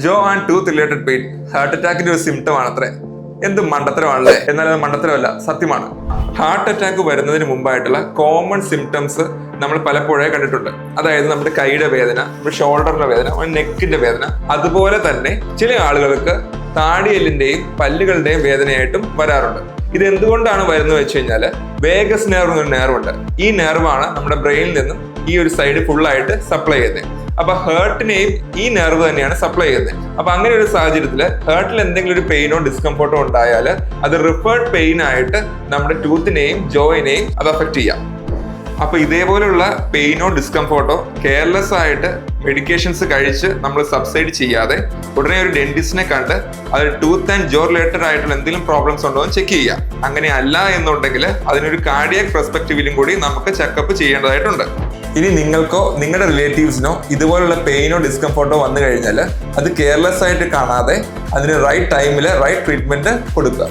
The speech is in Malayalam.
Joe and tooth related pain heart അറ്റാക്കിന്റെ ഒരു സിംറ്റം ആണത്രേ. എന്ത് മണ്ടത്തരമാണല്ലേ? എന്നാൽ അത് മണ്ടത്തരമല്ല, സത്യമാണ്. ഹാർട്ട് അറ്റാക്ക് വരുന്നതിന് മുമ്പായിട്ടുള്ള കോമൺ സിംറ്റംസ് നമ്മൾ പലപ്പോഴേ കണ്ടിട്ടുണ്ട്. അതായത് നമ്മുടെ കൈയുടെ വേദന, നമ്മുടെ ഷോൾഡറിന്റെ വേദന, നമ്മുടെ നെക്കിന്റെ വേദന. അതുപോലെ തന്നെ ചില ആളുകൾക്ക് താടിയെല്ലിന്റെയും പല്ലുകളുടെയും വേദനയായിട്ടും വരാറുണ്ട്. ഇത് എന്തുകൊണ്ടാണ് വരുന്നത് വെച്ച് കഴിഞ്ഞാൽ വേഗസ് നെർവ് എന്നൊരു നെർവുണ്ട്. ഈ നെർവാണ് നമ്മുടെ ബ്രെയിനിൽ നിന്നും ഈ ഒരു സൈഡ് ഫുള്ളായിട്ട് സപ്ലൈ ചെയ്യുന്നത്. അപ്പൊ ഹേർട്ടിനെയും ഈ നെർവ് തന്നെയാണ് സപ്ലൈ ചെയ്യുന്നത്. അപ്പൊ അങ്ങനെ ഒരു സാഹചര്യത്തിൽ ഹേർട്ടിൽ എന്തെങ്കിലും ഒരു പെയിനോ ഡിസ്കംഫോർട്ടോ ഉണ്ടായാൽ അത് റിഫേർഡ് പെയിൻ ആയിട്ട് നമ്മുടെ ടൂത്തിനെയും ജോയിനെയും അത് അഫക്റ്റ് ചെയ്യാം. അപ്പൊ ഇതേപോലുള്ള പെയിനോ ഡിസ്കംഫോർട്ടോ കെയർലെസ് ആയിട്ട് മെഡിക്കേഷൻസ് കഴിച്ച് നമ്മൾ സബ്സൈഡ് ചെയ്യാതെ ഉടനെ ഒരു ഡെന്റിസ്റ്റിനെ കണ്ട് അത് ടൂത്ത് ആൻഡ് ജോ റിലേറ്റഡ് ആയിട്ടുള്ള എന്തെങ്കിലും പ്രോബ്ലംസ് ഉണ്ടോ എന്ന് ചെക്ക് ചെയ്യാം. അങ്ങനെ അല്ല എന്നുണ്ടെങ്കിൽ അതിനൊരു കാർഡിയാക് പെർസ്പെക്റ്റീവിലും കൂടി നമുക്ക് ചെക്കപ്പ് ചെയ്യേണ്ടതായിട്ടുണ്ട്. ഇനി നിങ്ങൾക്കോ നിങ്ങളുടെ റിലേറ്റീവ്സിനോ ഇതുപോലുള്ള പെയിനോ ഡിസ്കംഫോർട്ടോ വന്നു കഴിഞ്ഞാൽ അത് കെയർലെസ് ആയിട്ട് കാണാതെ അതിന് റൈറ്റ് ടൈമിൽ റൈറ്റ് ട്രീറ്റ്മെന്റ് കൊടുക്കുക.